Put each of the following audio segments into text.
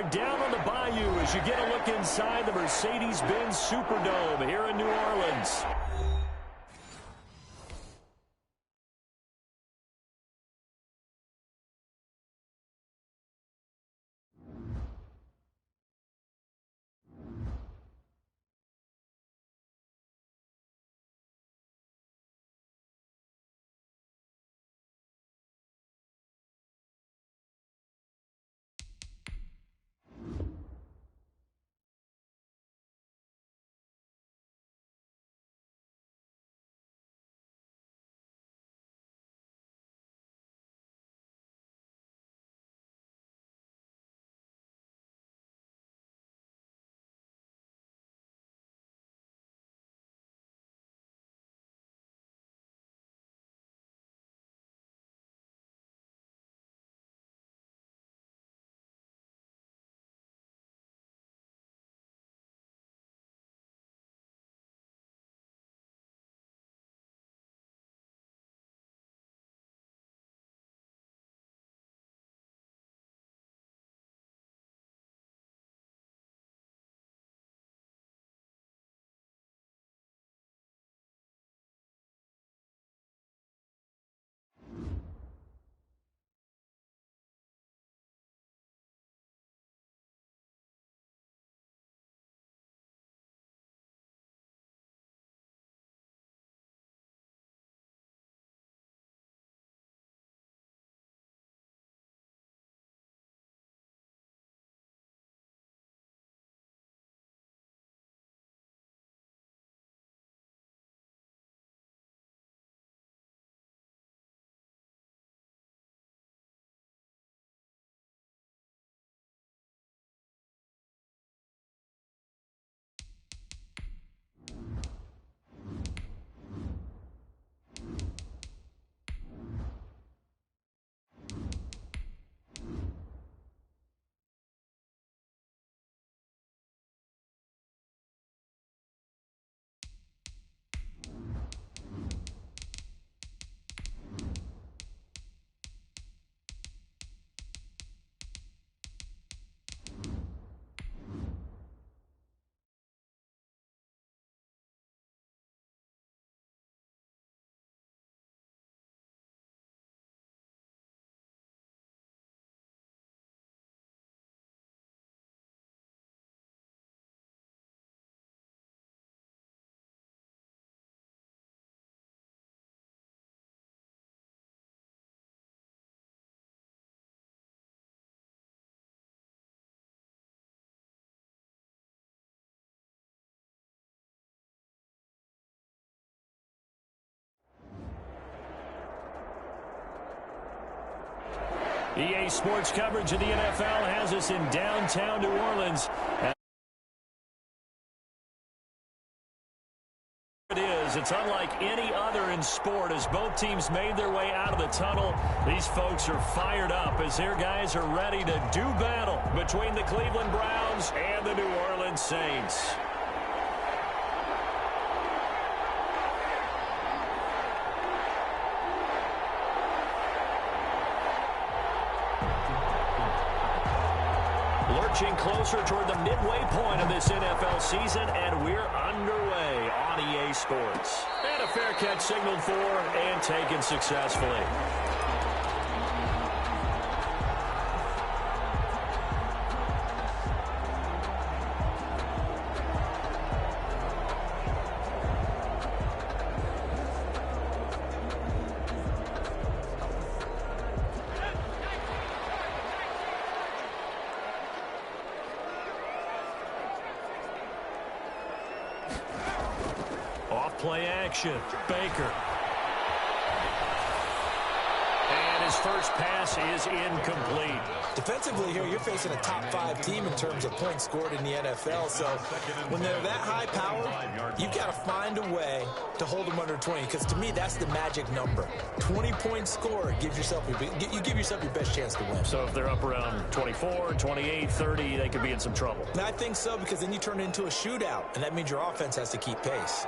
are down on the bayou as you get a look inside the Mercedes-Benz Superdome here in New Orleans. EA Sports coverage of the NFL has us in downtown New Orleans. It is. It's unlike any other in sport as both teams made their way out of the tunnel. These folks are fired up as their guys are ready to do battle between the Cleveland Browns and the New Orleans Saints. Lurching closer toward the midway point of this NFL season, and we're underway on EA Sports. And a fair catch signaled for and taken successfully. Play action. Baker. And his first pass is incomplete. Defensively here, you're facing a top-5 team in terms of points scored in the NFL. So when they're that high power, you've got to find a way to hold them under 20. Because to me, that's the magic number. 20 points scored gives yourself you give yourself your best chance to win. So if they're up around 24, 28, 30, they could be in some trouble. And I think so, because then you turn it into a shootout, and that means your offense has to keep pace.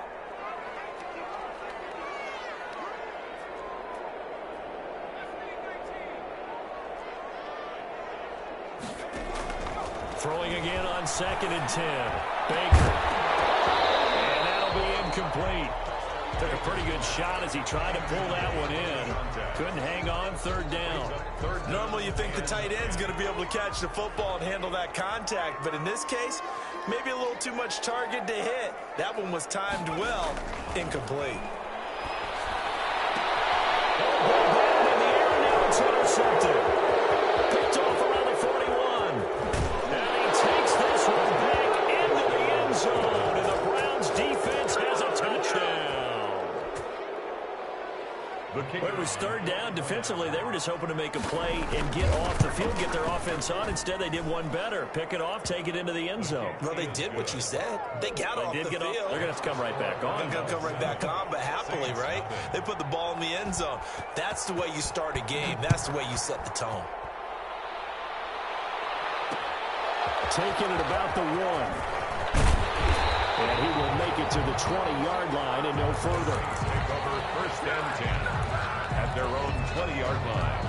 Throwing again on 2nd and 10. Baker. And that'll be incomplete. Took a pretty good shot as he tried to pull that one in. Couldn't hang on. 3rd down. Normally you think the tight end's going to be able to catch the football and handle that contact, but in this case, maybe a little too much target to hit. That one was timed well. Incomplete. Ball in the air, now it's intercepted. Picked off around the 41. And he takes this one back into the end zone, and the Browns defense has a touchdown. It was 3rd down. Defensively, they were just hoping to make a play and get off the field, get their offense on. Instead, they did one better. Pick it off, take it into the end zone. Well, they did what you said. They got off the field. They're going to have to come right back on. They're going to come right back on, but happily, right? They put the ball in the end zone. That's the way you start a game. That's the way you set the tone. Taking it about the 1. And he will make it to the 20-yard line and no further. Take over 1st and 10 at their own 20-yard line.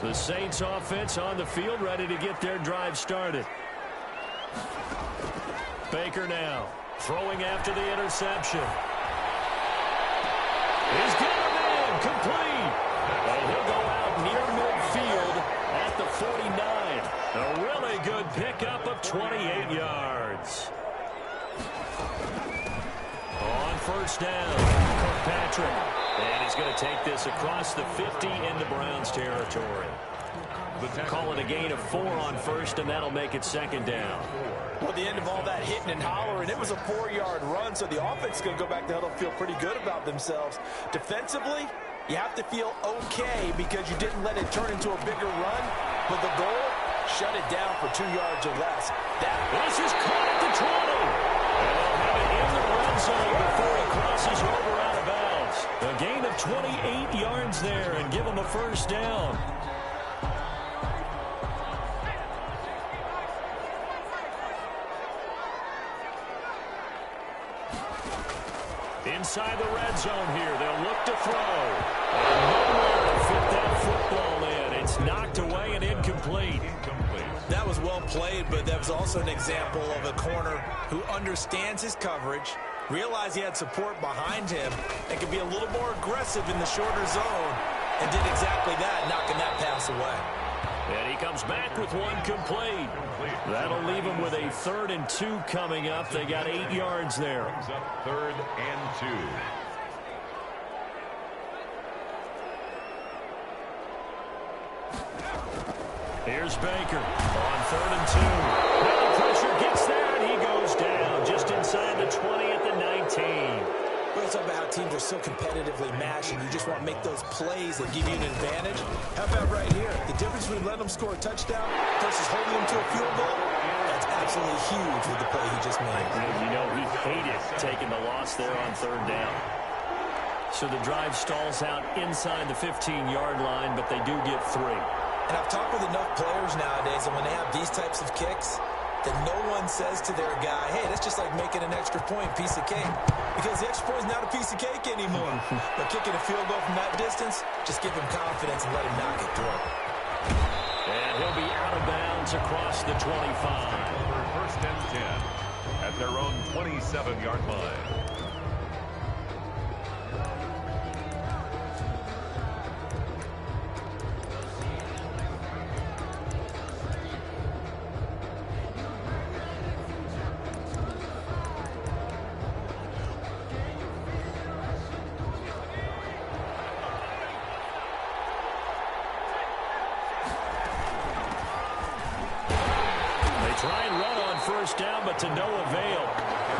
The Saints offense on the field, ready to get their drive started. Baker now throwing after the interception. He's got him in, complete. And he'll go out near midfield at the 49. A really good pickup of 28 yards. On 1st down, Kirkpatrick. And he's going to take this across the 50 into Browns territory. Call it a gain of 4 on 1st, and that'll make it 2nd down. Well, the end of all that hitting and hollering, it was a 4-yard run, so the offense is going to go back to huddle, feel pretty good about themselves. Defensively, you have to feel okay because you didn't let it turn into a bigger run. But the goal, shut it down for 2 yards or less. This is caught at the 20. And they'll have it in the red zone before he crosses over out of bounds. A gain of 28 yards there and give him a 1st down. Inside the red zone here, they'll look to throw. And nowhere to fit that football in. It's knocked away and incomplete. That was well played, but that was also an example of a corner who understands his coverage, realized he had support behind him, and could be a little more aggressive in the shorter zone, and did exactly that, knocking that pass away. And he comes back with one complete. That'll leave him with a 3rd and 2 coming up. They got 8 yards there. 3rd and 2. Here's Baker on 3rd and 2. Now the pressure gets there, and he goes down just inside the 20 at the 19. We're talking about how teams are so competitively matched, and you just want to make those plays that give you an advantage. How about right here? The difference between letting them score a touchdown versus holding them to a field goal, that's absolutely huge with the play he just made. You know, he hated taking the loss there on 3rd down. So the drive stalls out inside the 15-yard line, but they do get 3. And I've talked with enough players nowadays, and when they have these types of kicks, that no one says to their guy, hey, that's just like making an extra point, piece of cake. Because the extra point is not a piece of cake anymore. But kicking a field goal from that distance, just give him confidence and let him knock it through. And he'll be out of bounds across the 25. Over 1st and 10 at their own 27-yard line. Try and run on 1st down, but to no avail.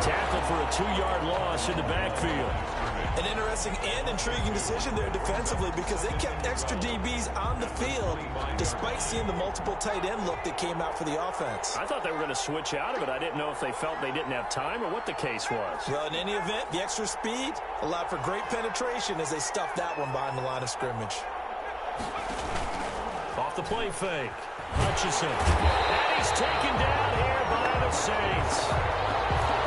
Tackle for a 2-yard loss in the backfield. An interesting and intriguing decision there defensively because they kept extra DBs on the field despite seeing the multiple tight end look that came out for the offense. I thought they were going to switch out of it. I didn't know if they felt they didn't have time or what the case was. Well, in any event, the extra speed allowed for great penetration as they stuffed that one behind the line of scrimmage. Off the play fake. Hutchinson. And he's taken down here by the Saints.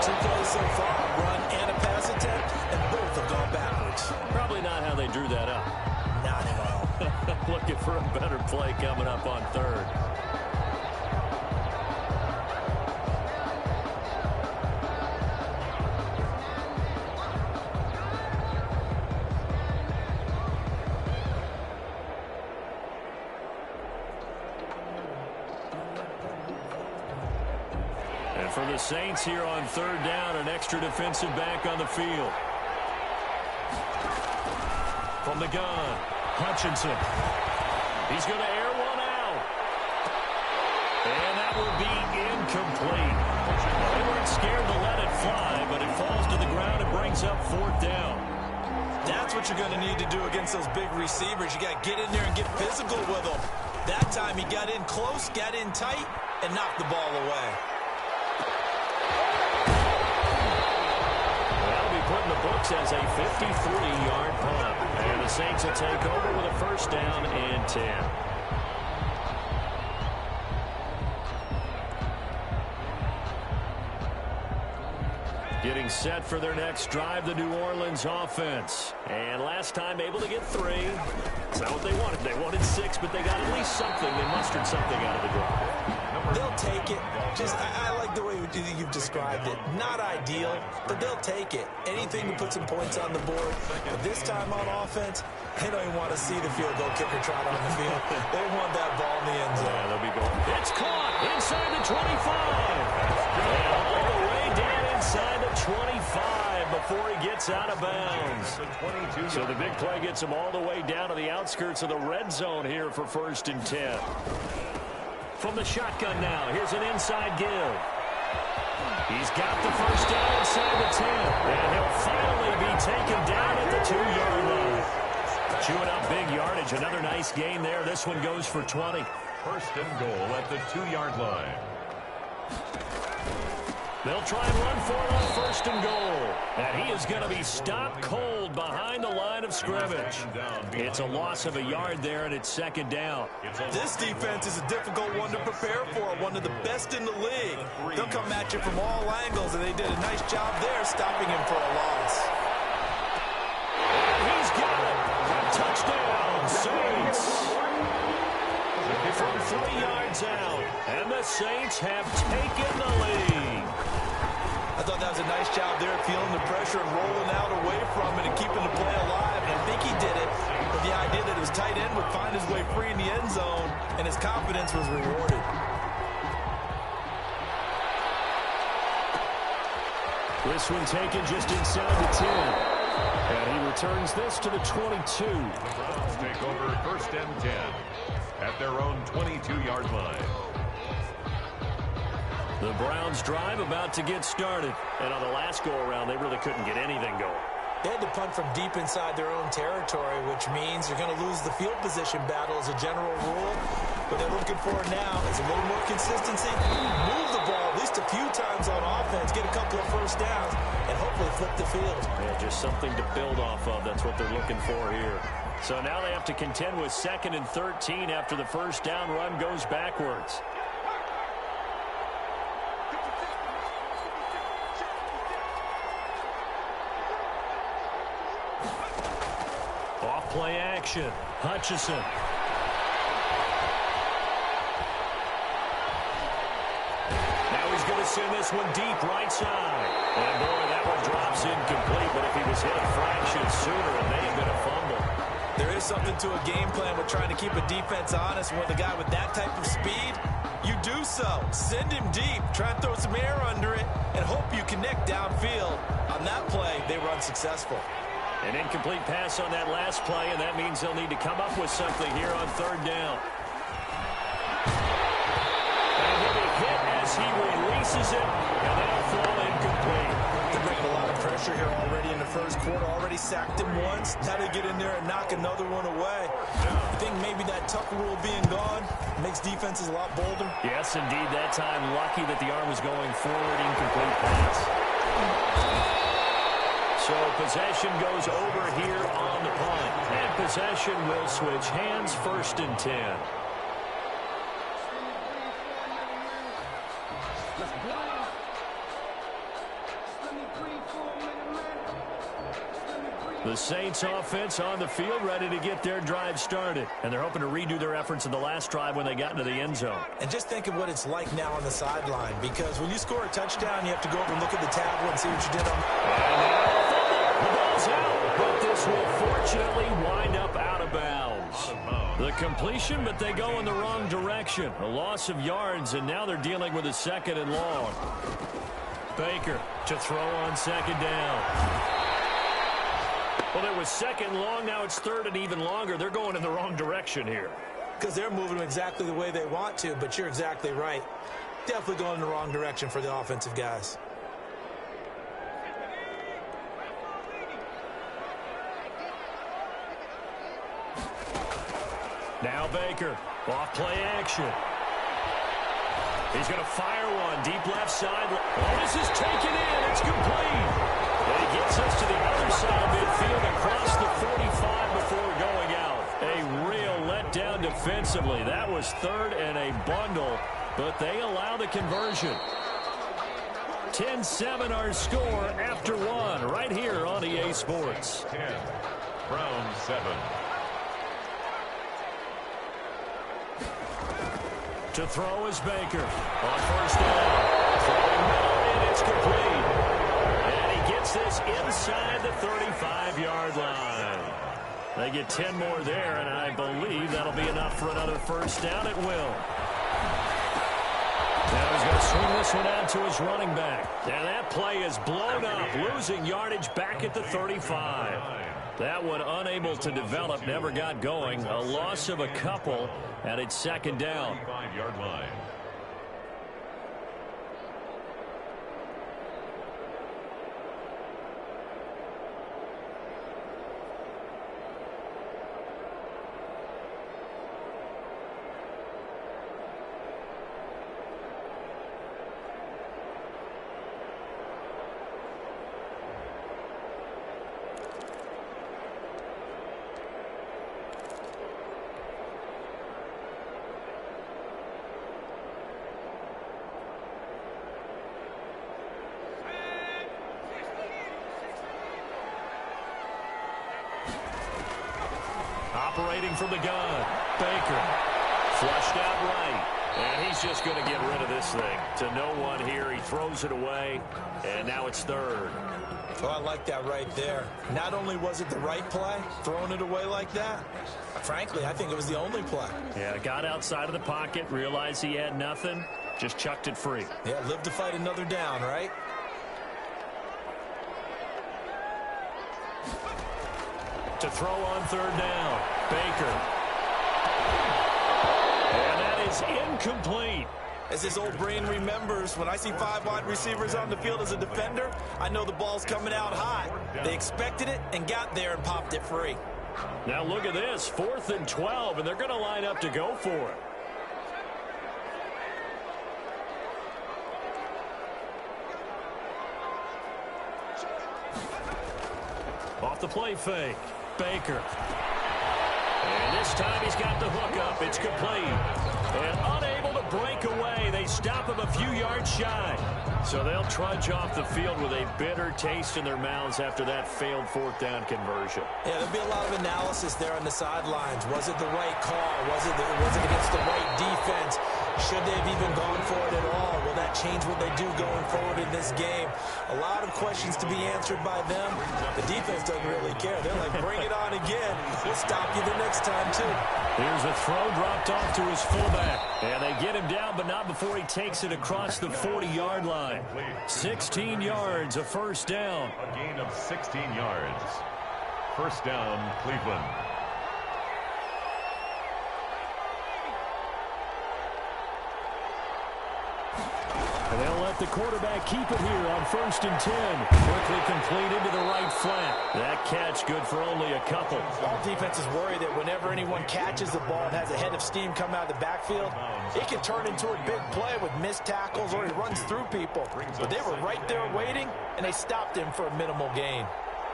2 plays so far, a run and a pass attempt, and both have gone backwards. Probably not how they drew that up. Not at all. Looking for a better play coming up on third. And for the Saints here on third down, an extra defensive back on the field. From the gun, Hutchinson. He's going to air one out. And that will be incomplete. They weren't scared to let it fly, but it falls to the ground and brings up fourth down. That's what you're going to need to do against those big receivers. You got to get in there and get physical with them. That time he got in close, got in tight, and knocked the ball away. That'll be put in the books as a 53-yard punt. And the Saints will take over with a first down and 10. Getting set for their next drive, the New Orleans offense. And last time able to get 3. It's not what they wanted. They wanted 6, but they got at least something. They mustered something out of the drive. They'll take it. I like the way you've described it. Not ideal, but they'll take it. Anything to put some points on the board. But this time on offense, they don't even want to see the field goal kicker trot on the field. They want that ball in the end zone. Yeah, they'll be going. It's caught inside the 25. And all the way down inside the 25 before he gets out of bounds. So the big play gets him all the way down to the outskirts of the red zone here for first and 10. From the shotgun now, here's an inside give. He's got the first down inside the 10. And he'll finally be taken down at the 2-yard line. Chewing up big yardage. Another nice gain there. This one goes for 20. First and goal at the 2-yard line. They'll try and run for it on first and goal. And he is going to be stopped cold behind the line of scrimmage. It's a loss of a yard there, and it's second down. This defense is a difficult one to prepare for, one of the best in the league. They'll come at you from all angles, and they did a nice job there stopping him for a loss. And he's got it. Touchdown, Saints. From 3 yards out, and the Saints have taken the lead. I thought that was a nice job there, feeling the pressure and rolling out away from it and keeping the play alive. And I think he did it with the idea that his tight end would find his way free in the end zone, and his confidence was rewarded. This one taken just inside the 10. And he returns this to the 22. The Browns take over first and 10 at their own 22-yard line. The Browns drive about to get started. And on the last go-around, they really couldn't get anything going. They had to punt from deep inside their own territory, which means you're going to lose the field position battle as a general rule. What they're looking for now is a little more consistency. Move the ball at least a few times on offense, get a couple of first downs, and hopefully flip the field. Yeah, just something to build off of. That's what they're looking for here. So now they have to contend with 2nd and 13 after the first down run goes backwards. Off-play action. Hutchinson. Now he's going to send this one deep right side. And boy, that one drops incomplete. But if he was hit a fraction sooner, it may have been a fumble. There is something to a game plan with trying to keep a defense honest. With a guy with that type of speed, you do so. Send him deep. Try and throw some air under it and hope you connect downfield. On that play, they were unsuccessful. An incomplete pass on that last play, and that means they'll need to come up with something here on third down. And he'll be hit as he releases it, and that'll fall incomplete. They're bringing a lot of pressure here already in the first quarter. Already sacked him once. Now they get in there and knock another one away. I think maybe that Tucker rule being gone makes defenses a lot bolder. Yes, indeed. That time, lucky that the arm was going forward. Incomplete pass. So possession goes over here on the punt. And possession will switch hands, 1st and 10. The Saints offense on the field ready to get their drive started. And they're hoping to redo their efforts in the last drive when they got into the end zone. And just think of what it's like now on the sideline, because when you score a touchdown, you have to go over and look at the tablet and see what you did on. And now the ball's out, but this will fortunately wind up out of bounds. The completion, but they go in the wrong direction. A loss of yards, and now they're dealing with a second and long. Baker to throw on second down. Well, it was second long. Now it's third and even longer. They're going in the wrong direction here. Because they're moving exactly the way they want to, but you're exactly right. Definitely going in the wrong direction for the offensive guys. Now Baker, off play action. He's going to fire one deep left side. Oh, this is taken in. It's complete. And he gets us to the other side of midfield across the 45 before going out. A real letdown defensively. That was third and a bundle, but they allow the conversion. 10-7 our score after one right here on EA Sports. 10, Browns 7. To throw is Baker. On first down. Throwing middle, and it's complete. And he gets this inside the 35-yard line. They get 10 more there, and I believe that'll be enough for another first down. It will. Now he's going to swing this one out to his running back. And that play is blown up, losing yardage back at the 35. That one unable to develop, never got going. A loss of a couple, and it's second down. 5-yard line. Operating from the gun, Baker. Flushed out right. And he's just going to get rid of this thing. To no one here. He throws it away. And now it's third. Oh, I like that right there. Not only was it the right play, throwing it away like that, frankly, I think it was the only play. Yeah, got outside of the pocket, realized he had nothing, just chucked it free. Yeah, live to fight another down, right? To throw on third down, Baker. And that is incomplete. As his old brain remembers, when I see 5 wide receivers on the field as a defender, I know the ball's coming out high. They expected it and got there and popped it free. Now look at this, 4th and 12, and they're going to line up to go for it. Off the play fake, Baker. And this time he's got the hook up. It's complete. And unable to break away. They stop him a few yards shy. So they'll trudge off the field with a bitter taste in their mouths after that failed 4th down conversion. Yeah, there'll be a lot of analysis there on the sidelines. Was it the right call? Was it against the right defense? Should they have even gone for it at all? Will that change what they do going forward in this game? A lot of questions to be answered by them. The defense doesn't really care. They're like, bring it on again. We'll stop you the next time, too. Here's a throw dropped off to his fullback. And they get him down, but not before he takes it across the 40-yard line. 16 yards, a first down. A gain of 16 yards. First down, Cleveland. And they'll let the quarterback keep it here on 1st and 10. Quickly completed to the right flat. That catch good for only a couple. All defenses worry that whenever anyone catches the ball and has a head of steam come out of the backfield, it can turn into a big play with missed tackles or he runs through people. But they were right there waiting, and they stopped him for a minimal gain.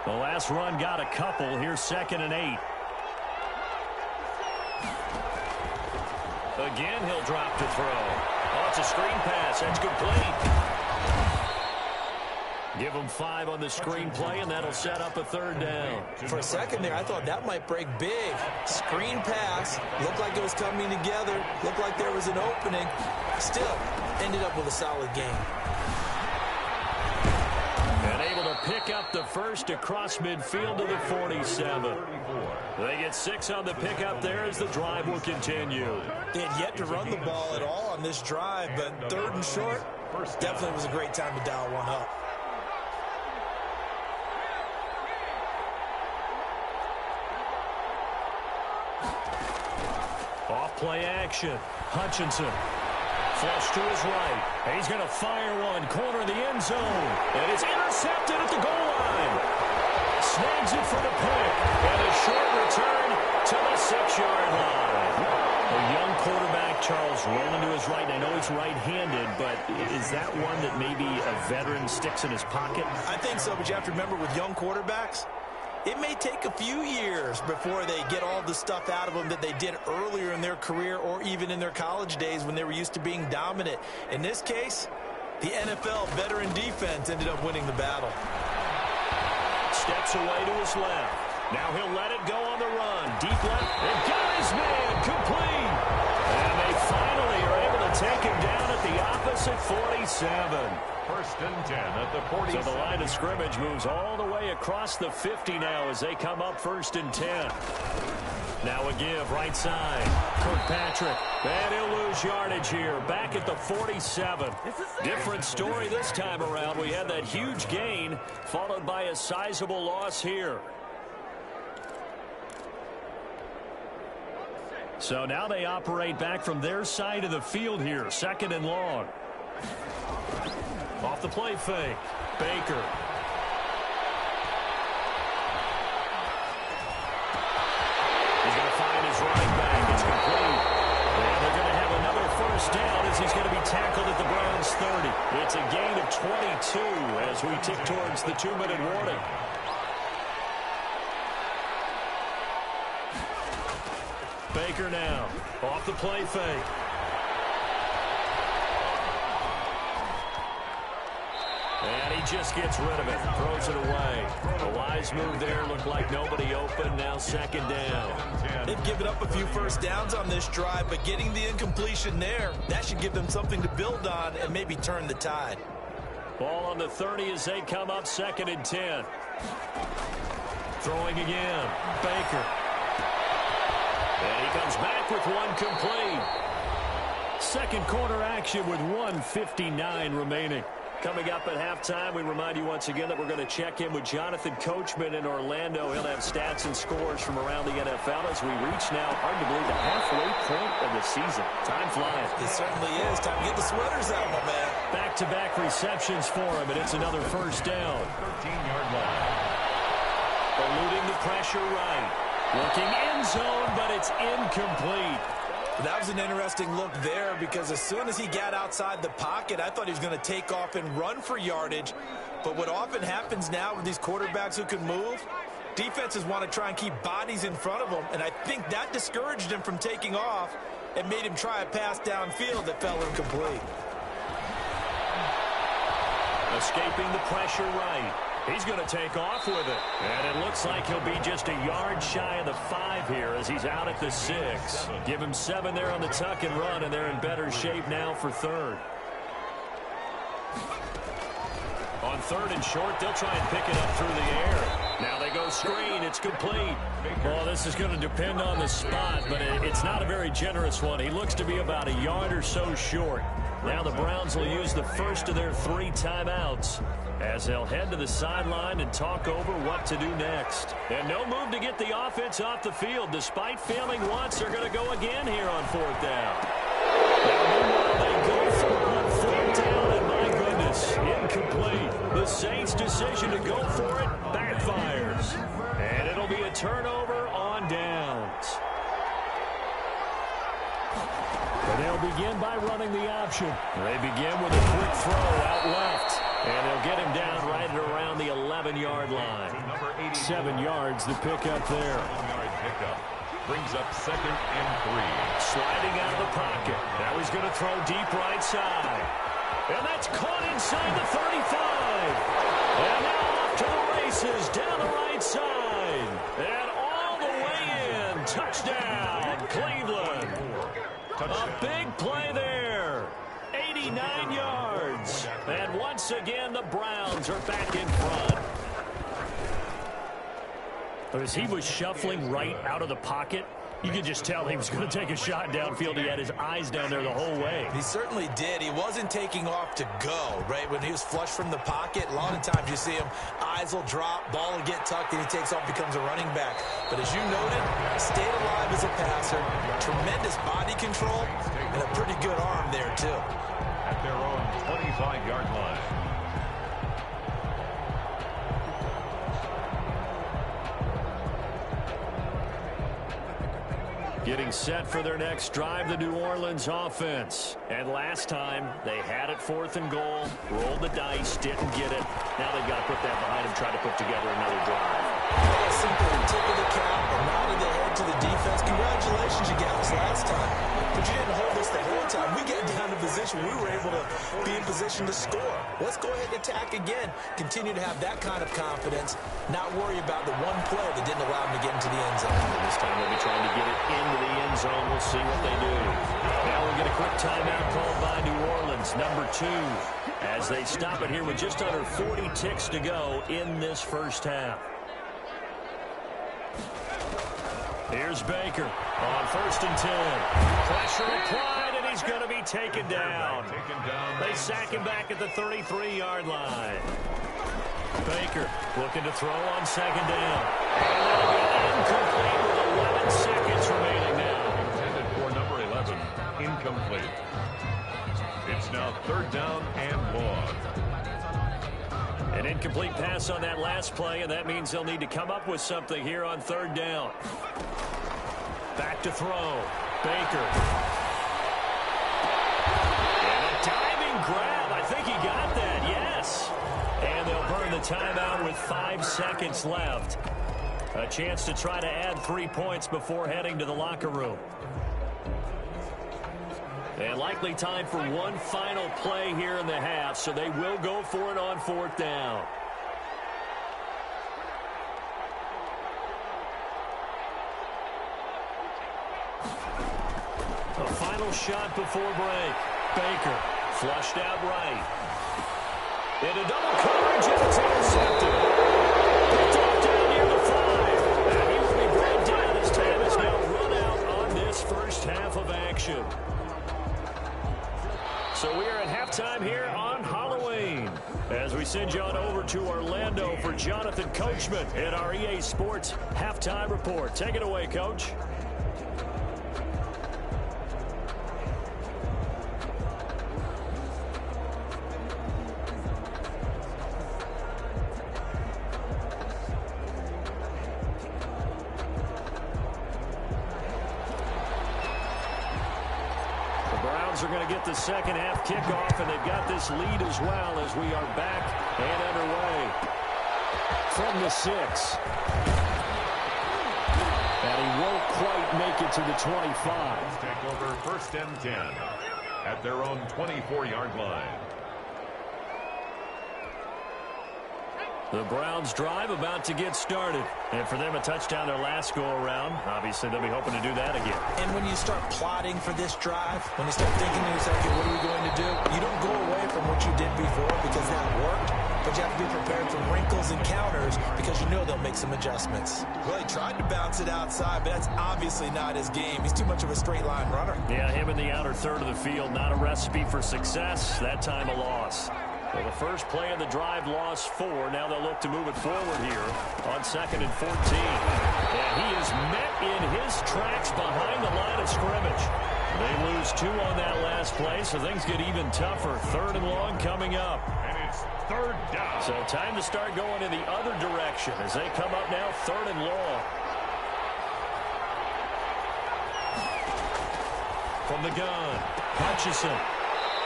The last run got a couple. Here's 2nd and 8. Again, he'll drop to throw. Oh, it's a screen pass. That's complete. Give them 5 on the screen play, and that'll set up a 3rd down. For a second there, I thought that might break big. Screen pass. Looked like it was coming together. Looked like there was an opening. Still, ended up with a solid game. And able to pick up the first across midfield to the 47. They get 6 on the pickup there as the drive will continue. They had yet to run the ball at all on this drive, but 3rd and short, definitely was a great time to dial one up. Off play action. Hutchinson. Flush to his right. He's going to fire one. Corner of the end zone. And it's intercepted at the goal line. Snags it for the pick. And a short return to the 6-yard line. A young quarterback, Charles, rolling to his right. And I know he's right-handed, but is that one that maybe a veteran sticks in his pocket? I think so, but you have to remember with young quarterbacks, it may take a few years before they get all the stuff out of them that they did earlier in their career or even in their college days when they were used to being dominant. In this case, the NFL veteran defense ended up winning the battle. Steps away to his left. Now he'll let it go on the run. Deep left. And got his man. Complete. And they finally are able to take him down at the opposite 47. 1st and 10 at the 47. So the line of scrimmage moves all the way across the 50 now as they come up 1st and 10. Now a give right side. Kirkpatrick. And he'll lose yardage here. Back at the 47. Different story this time around. We had that huge gain followed by a sizable loss here. So now they operate back from their side of the field here. 2nd and long. Off the play fake. Baker. He's going to find his running back. It's complete. And they're going to have another 1st down as he's going to be tackled at the Browns' 30. It's a gain of 22 as we tick towards the 2-minute warning. Baker now. Off the play fake. And he just gets rid of it. Throws it away. A wise move there. Looked like nobody open. Now 2nd down. They've given up a few 1st downs on this drive, but getting the incompletion there, that should give them something to build on and maybe turn the tide. Ball on the 30 as they come up 2nd and 10. Throwing again. Baker. And he comes back with one complete. 2nd quarter action with 1:59 remaining. Coming up at halftime, we remind you once again that we're going to check in with Jonathan Coachman in Orlando. He'll have stats and scores from around the NFL as we reach now, hard to believe, the halfway point of the season. Time flying. It certainly is. Time to get the sweaters out, my man. Back-to-back receptions for him, and it's another 1st down. 13-yard line. Eluding the pressure right. Looking end zone, but it's incomplete. That was an interesting look there because as soon as he got outside the pocket, I thought he was going to take off and run for yardage. But what often happens now with these quarterbacks who can move, defenses want to try and keep bodies in front of them, and I think that discouraged him from taking off and made him try a pass downfield that fell incomplete. Escaping the pressure right. He's going to take off with it. And it looks like he'll be just a yard shy of the 5 here as he's out at the 6. Give him 7 there on the tuck and run, and they're in better shape now for 3rd. On 3rd and short, they'll try and pick it up through the air. Now they go screen. It's complete. Well, this is going to depend on the spot, but it's not a very generous one. He looks to be about a yard or so short. Now the Browns will use the first of their 3 timeouts as they'll head to the sideline and talk over what to do next. And no move to get the offense off the field. Despite failing once, they're going to go again here on 4th down. Now meanwhile, they go for it on 4th down, and my goodness, incomplete. The Saints' decision to go for it backfires. And it'll be a turnover on downs. And they'll begin by running the option. They begin with a quick throw out left. And they'll get him down right at around the 11-yard line. 7 yards to pick up there. 7-yard pickup. Brings up 2nd and 3. Sliding out of the pocket. Now he's going to throw deep right side. And that's caught inside the 35. And now off to the races down the right side. And all the way in. Touchdown, Cleveland. A big play there. 89 yards. And once again, the Browns are back in front. As he was shuffling right out of the pocket, you could just tell he was going to take a shot downfield. He had his eyes down there the whole way. He certainly did. He wasn't taking off to go, right? When he was flush from the pocket, a lot of times you see him, eyes will drop, ball will get tucked, and he takes off, becomes a running back. But as you noted, stayed alive as a passer, tremendous body control, and a pretty good arm there, too. At their own 25-yard line. Getting set for their next drive, the New Orleans offense. And last time, they had it 4th and goal, rolled the dice, didn't get it. Now they've got to put that behind them, try to put together another drive. A simple tip of the cap, a nod of the head to the defense. Congratulations, you got us last time. But you didn't hold us the whole time. We got down to position. We were able to be in position to score. Let's go ahead and attack again. Continue to have that kind of confidence. Not worry about the one play that didn't allow them to get into the end zone. This time they'll be trying to get it into the end zone. We'll see what they do. Now we'll get a quick timeout called by New Orleans, number 2, as they stop it here with just under 40 ticks to go in this first half. Here's Baker on 1st and 10. Pressure applied, and he's going to be taken down. They sack him back at the 33-yard line. Baker looking to throw on 2nd down. And incomplete with 11 seconds remaining now. Intended for number 11, incomplete. It's now 3rd down and long. An incomplete pass on that last play, and that means they'll need to come up with something here on 3rd down. Back to throw. Baker. And a diving grab. I think he got that, yes. And they'll burn the timeout with 5 seconds left. A chance to try to add 3 points before heading to the locker room. And likely time for one final play here in the half, so they will go for it on 4th down. A final shot before break. Baker flushed out right. Into double coverage, and it's intercepted. Picked off down near the 5. And he will be brought down as time is now run out on this first half of action. So we are at halftime here on Halloween as we send you on over to Orlando for Jonathan Coachman at our EA Sports Halftime Report. Take it away, Coach. Are going to get the second half kickoff, and they've got this lead as well as we are back and underway from the 6. And he won't quite make it to the 25. Take over 1st and 10 at their own 24-yard line. The Browns drive about to get started. And for them, a touchdown their last go-around. Obviously, they'll be hoping to do that again. And when you start plotting for this drive, when you start thinking to yourself, okay, what are we going to do? You don't go away from what you did before because that worked. But you have to be prepared for wrinkles and counters because you know they'll make some adjustments. Well, he tried to bounce it outside, but that's obviously not his game. He's too much of a straight-line runner. Yeah, him in the outer third of the field. Not a recipe for success. That time a loss. Well, the first play of the drive lost 4. Now they'll look to move it forward here on 2nd and 14. And he is met in his tracks behind the line of scrimmage. They lose 2 on that last play, so things get even tougher. 3rd and long coming up. And it's 3rd down. So time to start going in the other direction as they come up now 3rd and long. From the gun, Hutchinson.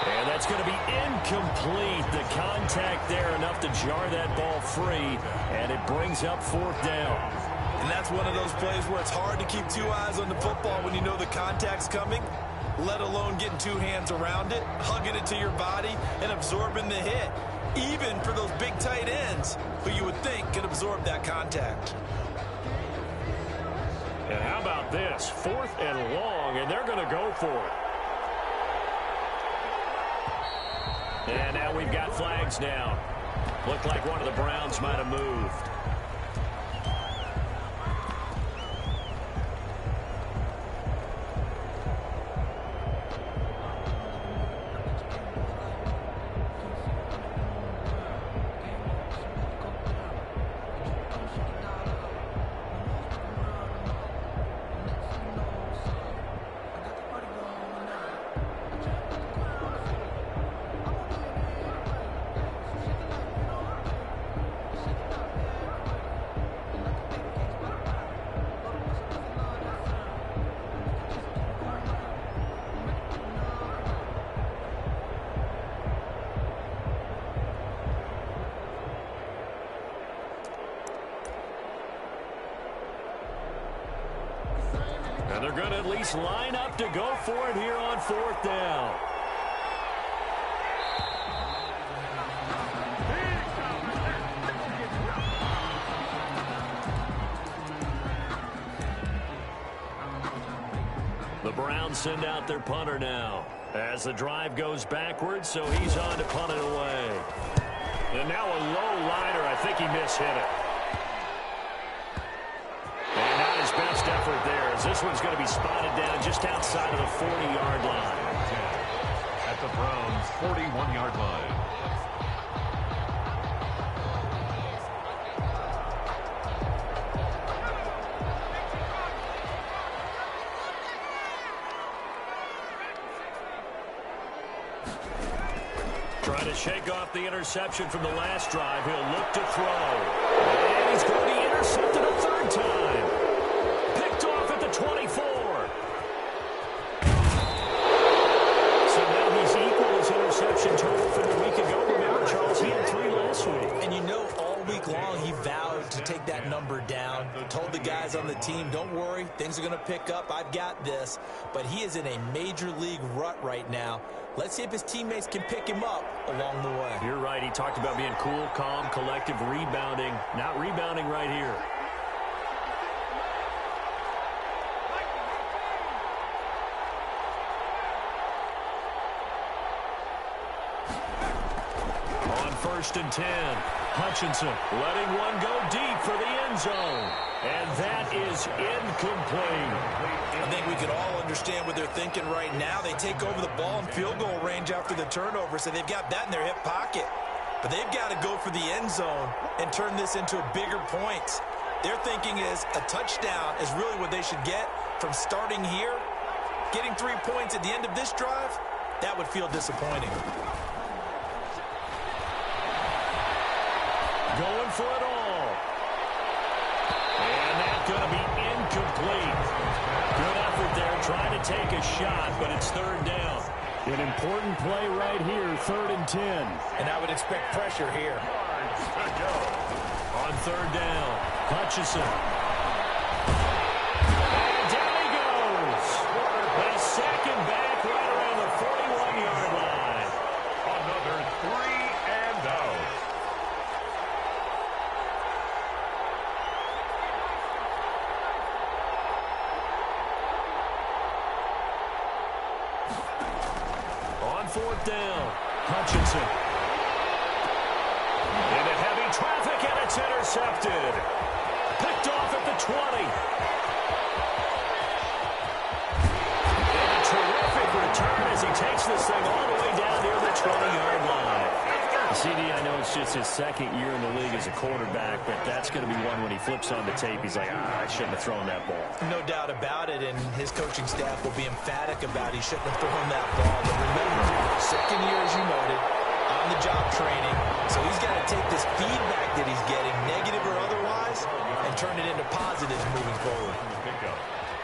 And that's going to be incomplete. The contact there enough to jar that ball free, and it brings up 4th down. And that's one of those plays where it's hard to keep 2 eyes on the football when you know the contact's coming, let alone getting 2 hands around it, hugging it to your body, and absorbing the hit. even for those big tight ends who you would think could absorb that contact. And how about this? 4th and long, and they're going to go for it. And now we've got flags down. Looked like one of the Browns might have moved. And they're going to at least line up to go for it here on 4th down. The Browns send out their punter now as the drive goes backwards, so he's on to punt it away. And now a low liner. I think he mishit it. And not his best effort there, as this one's going to be spotted down just outside of the 40-yard line. At the Browns' 41-yard line. Trying to shake off the interception from the last drive. He'll look to throw. And he's going to be intercepted a 3rd time. Picked off at the 24. So now he's equal his interception total from a week ago. Remember, Charles, he had 3 last week. And you know, all week long he vowed to take that number down. Told the guys on the team, don't worry, things are going to pick up. I've got this. But he is in a major league rut right now. Let's see if his teammates can pick him up along the way. You're right. He talked about being cool, calm, collective, rebounding. Not rebounding right here. On 1st and 10, Hutchinson letting one go deep for the end zone. And that is incomplete. I think we could all understand what they're thinking right now. They take over the ball in field goal range after the turnover, so they've got that in their hip pocket. But they've got to go for the end zone and turn this into a bigger point. Their thinking is a touchdown is really what they should get from starting here. Getting 3 points at the end of this drive, that would feel disappointing. Going for it all. And that's going to be incomplete. Good effort there, trying to take a shot, but it's 3rd down. An important play right here, 3rd and 10. And I would expect pressure here. On 3rd down, Hutchinson. And down he goes. A second back right around the 41-yard line. Another 3 and out. On 4th down, Hutchinson. Into heavy traffic, and it's intercepted. Picked off at the 20. And a terrific return as he takes this thing all the way down near the 20-yard line. CD, I know it's just his 2nd year in the league as a quarterback, but that's going to be one when he flips on the tape. He's like, I shouldn't have thrown that ball. No doubt about it, and his coaching staff will be emphatic about he shouldn't have thrown that ball. But remember, 2nd year, as you noted, on-the-job training. So he's got to take this feedback that he's getting, negative or otherwise, and turn it into positives moving forward.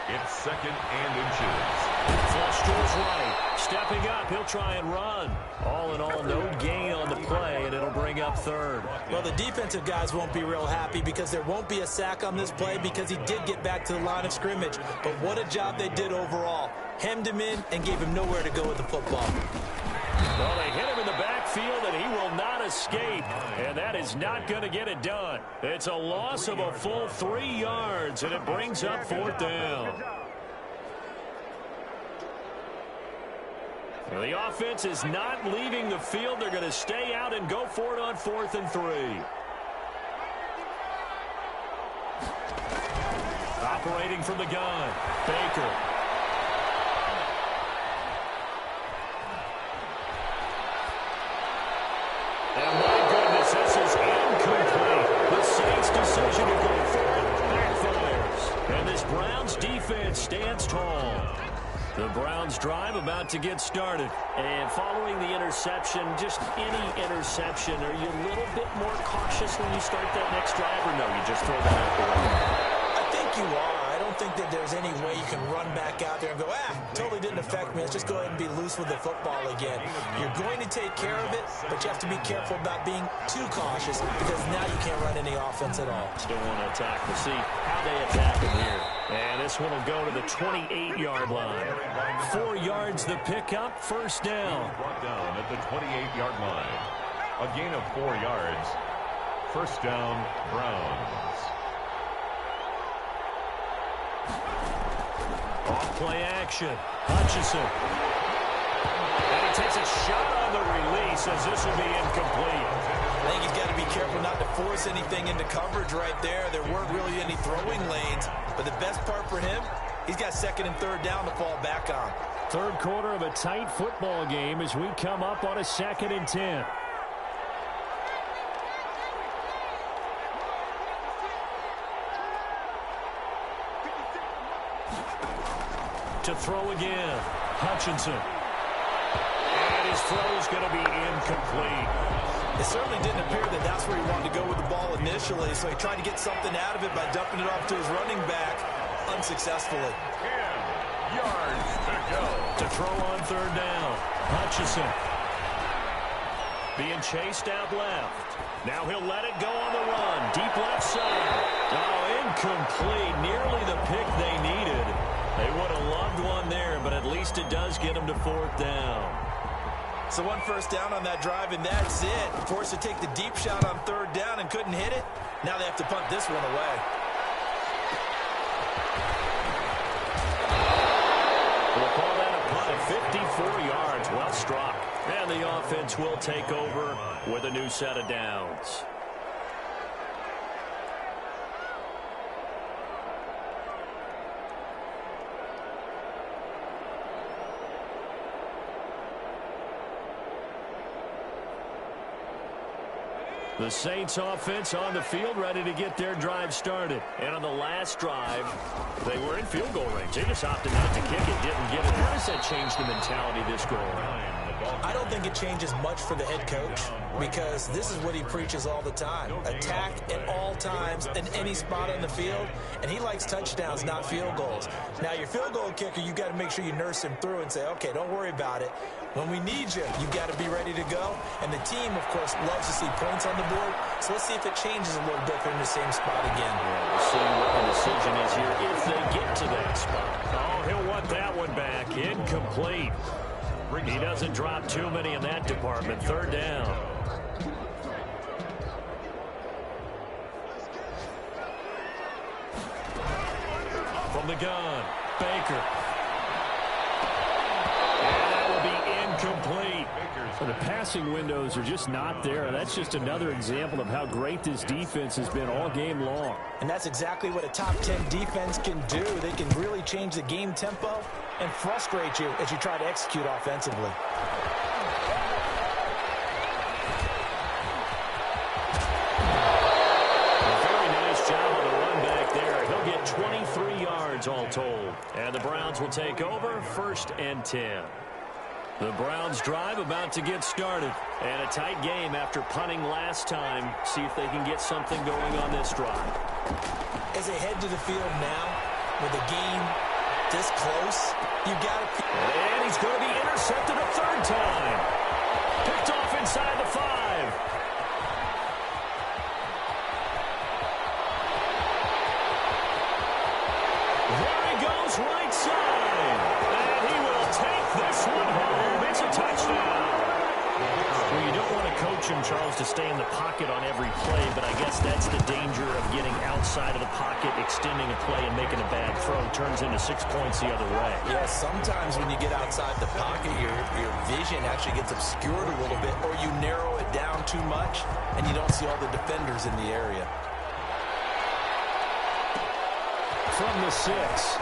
It's 2nd and inches. Flush to his right. Stepping up, he'll try and run. All in all, no gain on the play, and it'll bring up 3rd. Well, the defensive guys won't be real happy because there won't be a sack on this play because he did get back to the line of scrimmage. But what a job they did overall. Hemmed him in and gave him nowhere to go with the football. Well, they hit him in the back backfield, and he will not escape. And that is not going to get it done. It's a loss of a full 3 yards, and it brings up 4th down. Well, the offense is not leaving the field. They're going to stay out and go for it on 4th and 3. Operating from the gun, Baker. And my goodness, this is incomplete. The Saints' decision to go for it backfires. And this Browns defense stands tall. The Browns drive about to get started. And following the interception, just any interception, are you a little bit more cautious when you start that next drive, or no, you just throw that out there? I think you are. I don't think that there's any way you can run back out there and go, totally didn't affect me. Let's just go ahead and be loose with the football again. You're going to take care of it, but you have to be careful about being too cautious because now you can't run any offense at all. Still want to attack. We'll see how they attack it here. And this one will go to the 28-yard line. 4 yards the pickup, 1st down. Brought down at the 28-yard line. A gain of 4 yards. 1st down, Browns. Off-play action. Hutchinson. And he takes a shot on the release as this will be incomplete. I think he's got to be careful not to force anything into coverage right there. There weren't really any throwing lanes. But the best part for him, he's got 2nd and 3rd down to fall back on. 3rd quarter of a tight football game as we come up on a 2nd and 10. To throw again, Hutchinson. And his throw is going to be incomplete. It certainly didn't appear that that's where he wanted to go with the ball initially, so he tried to get something out of it by dumping it off to his running back unsuccessfully. 10 yards to go. To throw on 3rd down, Hutchinson. Being chased out left. Now he'll let it go on the run. Deep left side. Oh, incomplete. Nearly the pick they needed. They would have loved one there, but at least it does get them to 4th down. So 1 first down on that drive, and that's it. Forced to take the deep shot on 3rd down and couldn't hit it. Now they have to punt this one away. We'll call that a punt of 54 yards. Well struck. And the offense will take over with a new set of downs. The Saints offense on the field ready to get their drive started. And on the last drive, they were in field goal range. They just opted not to kick it, didn't get it. How does that change the mentality this goal? I don't think it changes much for the head coach because this is what he preaches all the time. Attack at all times in any spot on the field, and he likes touchdowns, not field goals. Now, your field goal kicker, you got to make sure you nurse him through and say, okay, don't worry about it. When we need you, you got to be ready to go. And the team, of course, loves to see points on the board. So let's see if it changes a little bit. They're in the same spot again. Yeah, we'll see what the decision is here if they get to that spot. Oh, he'll want that one back. Incomplete. He doesn't drop too many in that department. 3rd down. From the gun, Baker. And that will be incomplete. The passing windows are just not there. That's just another example of how great this defense has been all game long. And that's exactly what a top 10 defense can do. They can really change the game tempo and frustrate you as you try to execute offensively. Very nice job on the run back there. He'll get 23 yards all told. And the Browns will take over 1st and 10. The Browns drive about to get started. And a tight game after punting last time. See if they can get something going on this drive. As they head to the field now, with the game this close, you got to... And he's going to be intercepted a 3rd time. Picked off inside the 5. There he goes, right side. And he will take this one home. It's a touchdown. Well, you don't want to coach him, Charles, to stay in the pocket on every play, but I guess that's the danger of getting outside of the pocket, extending a play, and making a bad throw. Turns into 6 points the other way. Yeah, sometimes when you get outside the pocket, your vision actually gets obscured a little bit, or you narrow it down too much, and you don't see all the defenders in the area. From the 6.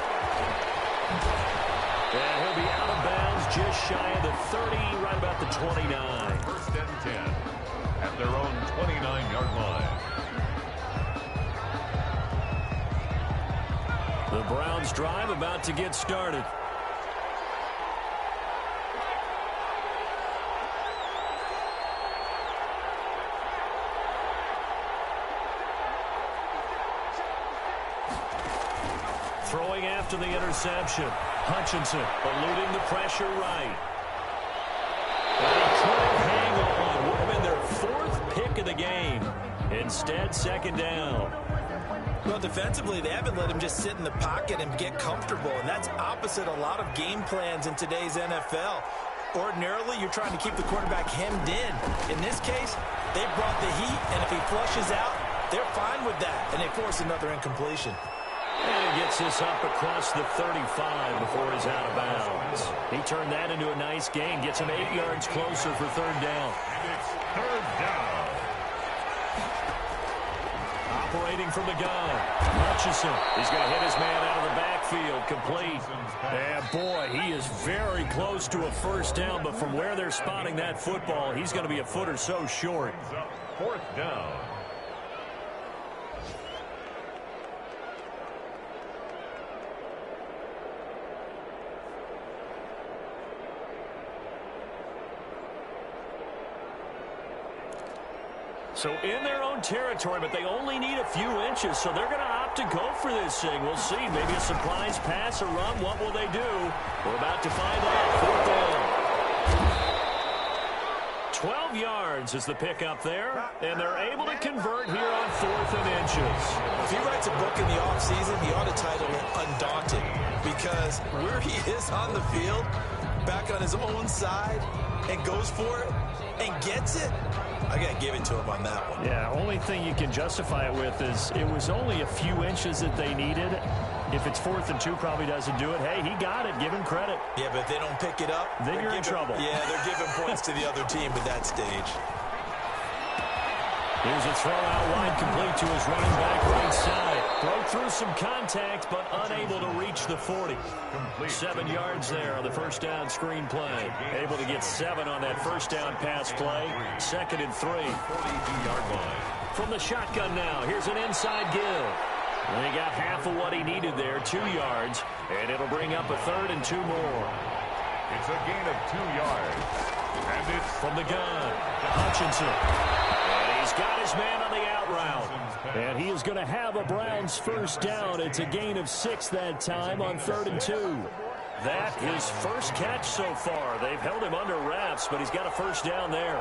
And he'll be out of bounds just shy of the 30, right about the 29. First and 10 at their own 29-yard line. The Browns drive about to get started. Throwing after the interception. Hutchinson eluding the pressure right. And he couldn't hang on. Would have been their 4th pick of the game. Instead, second down. Well, defensively, they haven't let him just sit in the pocket and get comfortable, and that's opposite a lot of game plans in today's NFL. Ordinarily, you're trying to keep the quarterback hemmed in. In this case, they brought the heat, and if he flushes out, they're fine with that, and they force another incompletion. And he gets this up across the 35 before he's out of bounds. He turned that into a nice gain. Gets him 8 yards closer for third down. And it's third down. Operating from the gun. Hutchinson. He's going to hit his man out of the backfield. Complete. And boy, he is very close to a first down, but from where they're spotting that football, he's going to be a foot or so short. Fourth down. So in their own territory, but they only need a few inches, so they're going to opt to go for this thing. We'll see. Maybe a surprise pass, a run. What will they do? We're about to find out. Fourth down. 12 yards is the pickup there, and they're able to convert here on 4th and inches. If he writes a book in the offseason, he ought to title it Undaunted, because where he is on the field, back on his own side, and goes for it, and gets it, I got to give it to him on that one. Yeah, only thing you can justify it with is it was only a few inches that they needed. If it's 4th and 2, probably doesn't do it. Hey, he got it. Give him credit. Yeah, but if they don't pick it up, then you're in trouble. Yeah, they're giving points to the other team at that stage. Here's a throw out wide, complete to his running back right side. Broke through some contact, but unable to reach the 40. 7 yards there on the first down screen play. Able to get 7 on that first down pass play. 2nd and 3. 42-yard line. From the shotgun now, here's an inside give. And he got half of what he needed there, 2 yards, and it'll bring up a 3rd and 2 more. It's a gain of 2 yards. And it's from the gun. Hutchinson. And he's got his man on the out route. And he is going to have a Browns first down. It's a gain of 6 that time on 3rd and 2. That is first catch so far. They've held him under wraps, but he's got a first down there.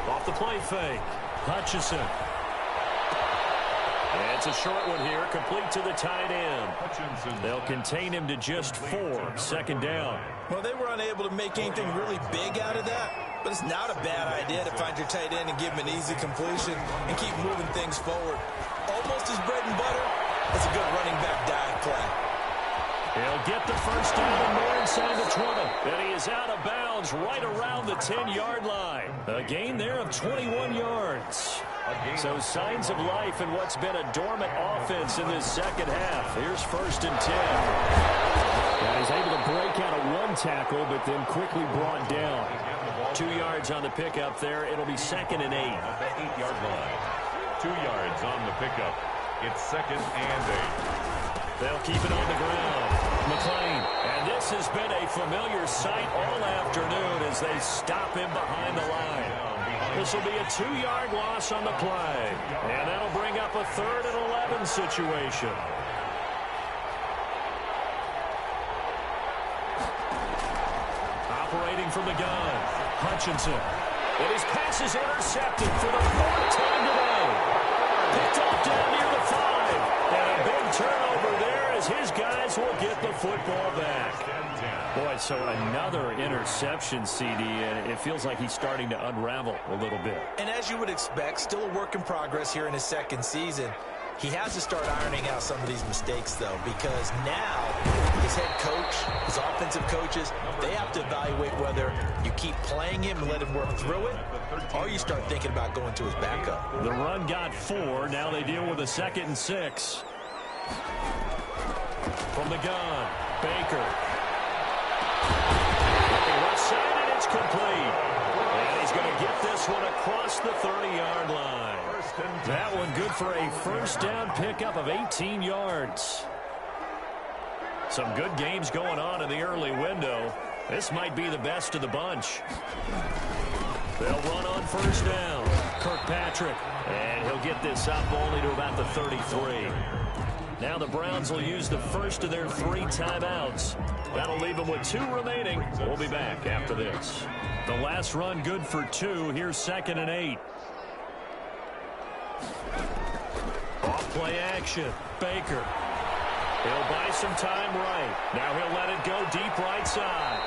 Off the play fake. Hutchinson. It's a short one here, complete to the tight end. They'll contain him to just 4, 2nd down. Well, they were unable to make anything really big out of that, but it's not a bad idea to find your tight end and give him an easy completion and keep moving things forward. Almost his bread and butter. That's a good running back dive play. He'll get the first down and more inside the 20. And he is out of bounds right around the 10-yard line. A gain there of 21 yards. So signs of life in what's been a dormant offense in this second half. Here's 1st and 10. And he's able to break out of 1 tackle, but then quickly brought down. 2 yards on the pickup there. It'll be 2nd and 8. At the 8-yard line. 2 yards on the pickup. It's 2nd and 8. They'll keep it on the ground. McLean. And this has been a familiar sight all afternoon as they stop him behind the line. This will be a 2-yard loss on the play. And that'll bring up a 3rd and 11 situation. Operating from the gun. Hutchinson. And his pass is intercepted for the 4th time today. Picked off down near the 5. And a big turnover there guys will get the football back. Boy, so another interception, CD, and it feels like he's starting to unravel a little bit. And as you would expect, still a work in progress here in his second season. He has to start ironing out some of these mistakes, though, because now his head coach, his offensive coaches, they have to evaluate whether you keep playing him and let him work through it, or you start thinking about going to his backup. The run got 4. Now they deal with a 2nd and 6. From the gun, Baker. Left side, and it's complete. And he's going to get this one across the 30-yard line. That one good for a first down pickup of 18 yards. Some good games going on in the early window. This might be the best of the bunch. They'll run on first down. Kirkpatrick. And he'll get this up only to about the 33. Now the Browns will use the first of their 3 timeouts. That'll leave them with 2 remaining. We'll be back after this. The last run good for 2. Here's 2nd and 8. Off-play action. Baker. He'll buy some time right. Now he'll let it go deep right side.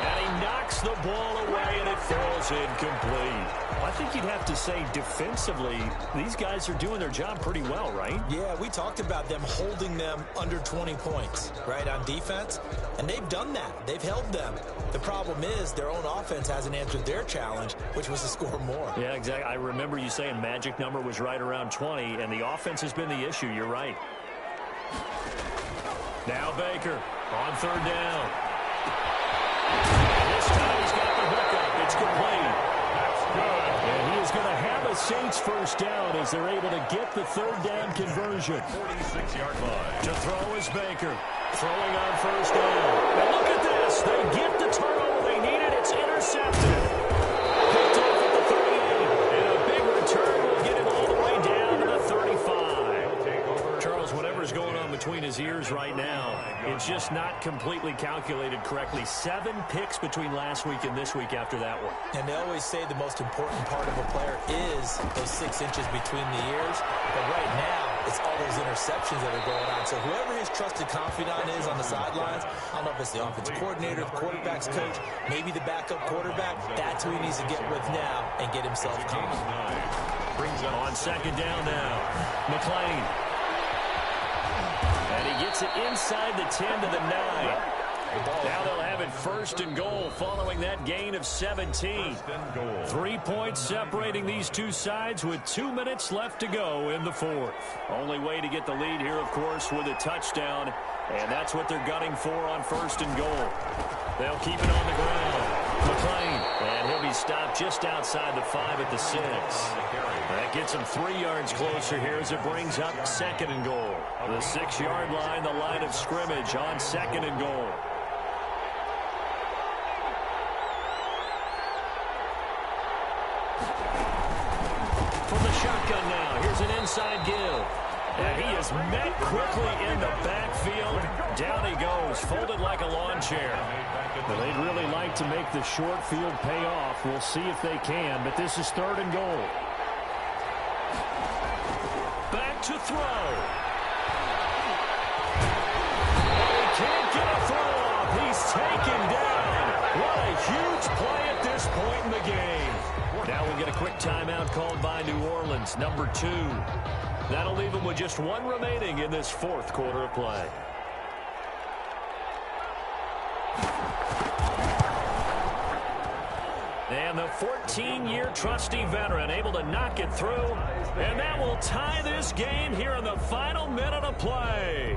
And he knocks the ball away, and it falls incomplete. I think you'd have to say defensively, these guys are doing their job pretty well, right? Yeah, we talked about them holding them under 20 points, right, on defense. And they've done that. They've held them. The problem is their own offense hasn't answered their challenge, which was to score more. Yeah, exactly. I remember you saying magic number was right around 20, and the offense has been the issue. You're right. Now Baker on 3rd down. This time he's got the hookup. It's complete. That's good. And he is going to have a Saints first down as they're able to get the 3rd down conversion. 46-yard line. To throw is Baker. Throwing on first down. And look at this. They get the turnover they needed. It's intercepted. Picked off at the 38. And a big return will get him all the way down to the 35. Charles, whatever's going on between his ears right now, it's just not completely calculated correctly. 7 picks between last week and this week after that one. And they always say the most important part of a player is those 6 inches between the ears. But right now, it's all those interceptions that are going on. So whoever his trusted confidant is on the sidelines, I don't know if it's the offensive coordinator, the quarterback's coach, maybe the backup quarterback, that's who he needs to get with now and get himself calm. On 2nd down now, McLean. And he gets it inside the 10 to the 9. Now they'll have it 1st and goal following that gain of 17. 3 points separating these two sides with 2 minutes left to go in the 4th. Only way to get the lead here, of course, with a touchdown. And that's what they're gunning for on 1st and goal. They'll keep it on the ground. McLean. And he'll be stopped just outside the 5 at the 6. That gets him 3 yards closer here as it brings up 2nd and goal. The 6-yard line, the line of scrimmage on 2nd and goal. From the shotgun now, here's an inside give. And he is met quickly in the backfield. Down he goes, folded like a lawn chair. Well, they'd really like to make the short field pay off. We'll see if they can, but this is 3rd and goal. Back to throw. And he can't get a throw off. He's taken down. What a huge play at this point in the game. Now we get a quick timeout called by New Orleans, number 2. That'll leave them with just 1 remaining in this 4th quarter of play. And the 14-year trusty veteran able to knock it through. And that will tie this game here in the final minute of play.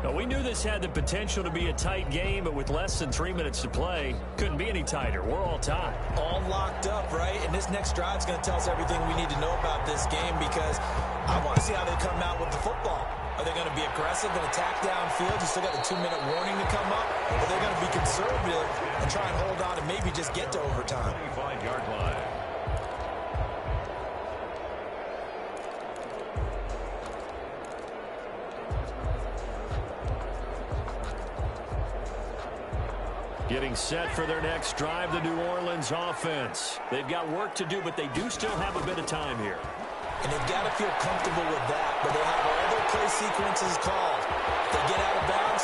Now, we knew this had the potential to be a tight game, but with less than 3 minutes to play, couldn't be any tighter. We're all tied. All locked up, right? And this next drive is going to tell us everything we need to know about this game because I want to see how they come out with the football. Are they going to be aggressive and attack downfield? You still got the 2-minute warning to come up? Or are they going to be conservative and try and hold on and maybe just get to overtime? 25-yard line. Getting set for their next drive, the New Orleans offense. They've got work to do, but they do still have a bit of time here. And they've got to feel comfortable with that, but they have all their play sequences called. If they get out of bounds,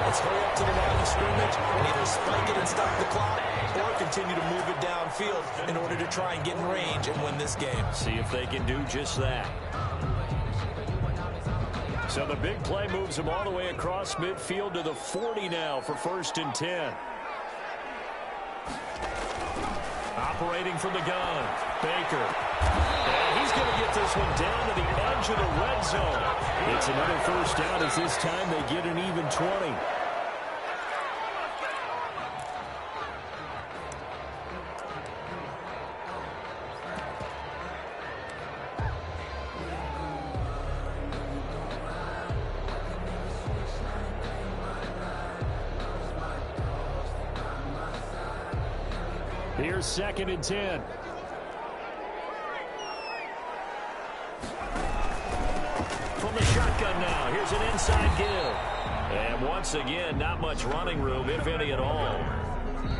It's hurry up to the line of scrimmage and either spike it and stop the clock or continue to move it downfield in order to try and get in range and win this game. See if they can do just that. So the big play moves him all the way across midfield to the 40 now for 1st and 10. Operating from the gun, Baker. And he's going to get this one down to the edge of the red zone. It's another first down as this time they get an even 20. Here's 2nd and 10. From the shotgun now, here's an inside give. And once again, not much running room, if any at all.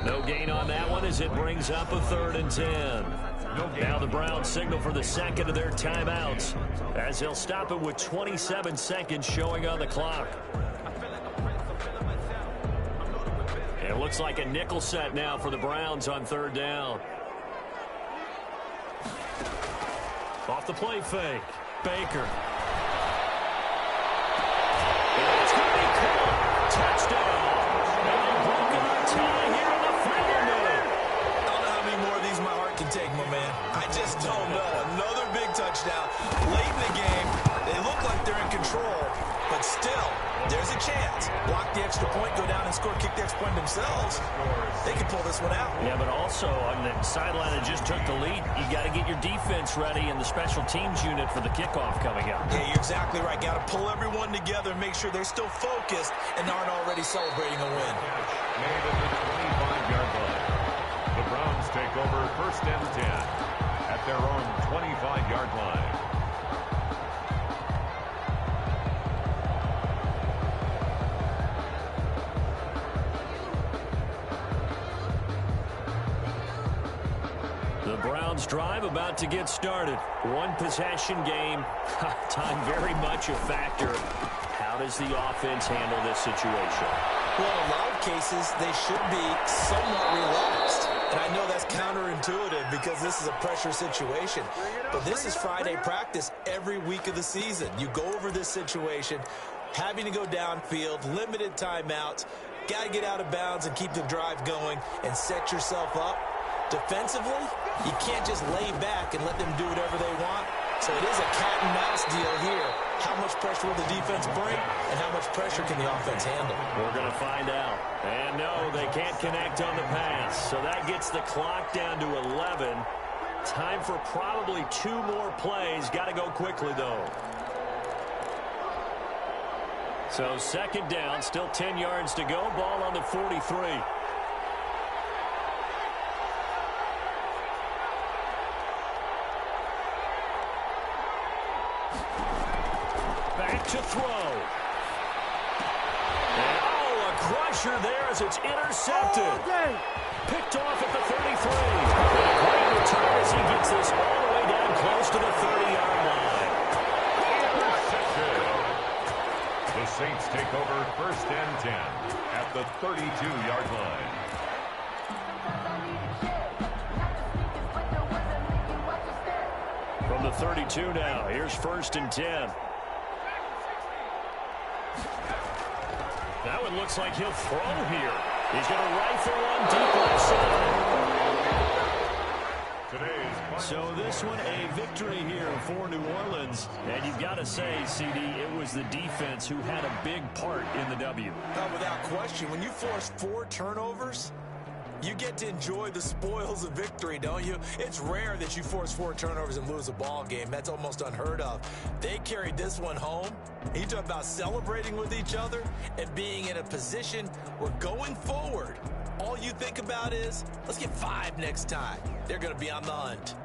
No gain on that one as it brings up a 3rd and 10. Now the Browns signal for the second of their timeouts as they'll stop it with 27 seconds showing on the clock. It looks like a nickel set now for the Browns on 3rd down. Off the play fake. Baker. And it's going to be caught. Touchdown. And they've broken the tie here in the final minute. I don't know how many more of these my heart can take, my man. I just don't know. Another big touchdown. Late in the game, they look like they're in control, but still, there's a chance. Block the extra point, go down and score, kick the extra point themselves. They can pull this one out. Yeah, but also on the sideline that just took the lead, you got to get your defense ready and the special teams unit for the kickoff coming up. Yeah, you're exactly right. Got to pull everyone together and make sure they're still focused and aren't already celebrating a win. Made at the 25-yard line. The Browns take over 1st and 10 at their own 25-yard line. The Browns drive about to get started. One possession game. Time very much a factor. How does the offense handle this situation? Well, in a lot of cases, they should be somewhat relaxed. And I know that's counterintuitive because this is a pressure situation. But this is Friday practice every week of the season. You go over this situation, having to go downfield, limited timeouts, got to get out of bounds and keep the drive going and set yourself up. Defensively, you can't just lay back and let them do whatever they want. So it is a cat and mouse deal here. How much pressure will the defense bring, and how much pressure can the offense handle? We're going to find out. And no, they can't connect on the pass. So that gets the clock down to 11. Time for probably 2 more plays. Got to go quickly, though. So 2nd down, still 10 yards to go. Ball on the 43. Back to throw. And, a crusher there as it's intercepted. Picked off at the 33. And a great return as he gets this all the way down close to the 30-yard line. Intercepted. The Saints take over 1st and 10 at the 32-yard line. From the 32 now, here's 1st and 10. That one looks like he'll throw here. He's going to rifle one deep left side. So this one a victory here for New Orleans. And you've got to say, CD, it was the defense who had a big part in the W. Without question, when you force 4 turnovers, you get to enjoy the spoils of victory, don't you? It's rare that you force 4 turnovers and lose a ball game. That's almost unheard of. They carried this one home. You talk about celebrating with each other and being in a position where going forward, all you think about is, let's get 5 next time. They're going to be on the hunt.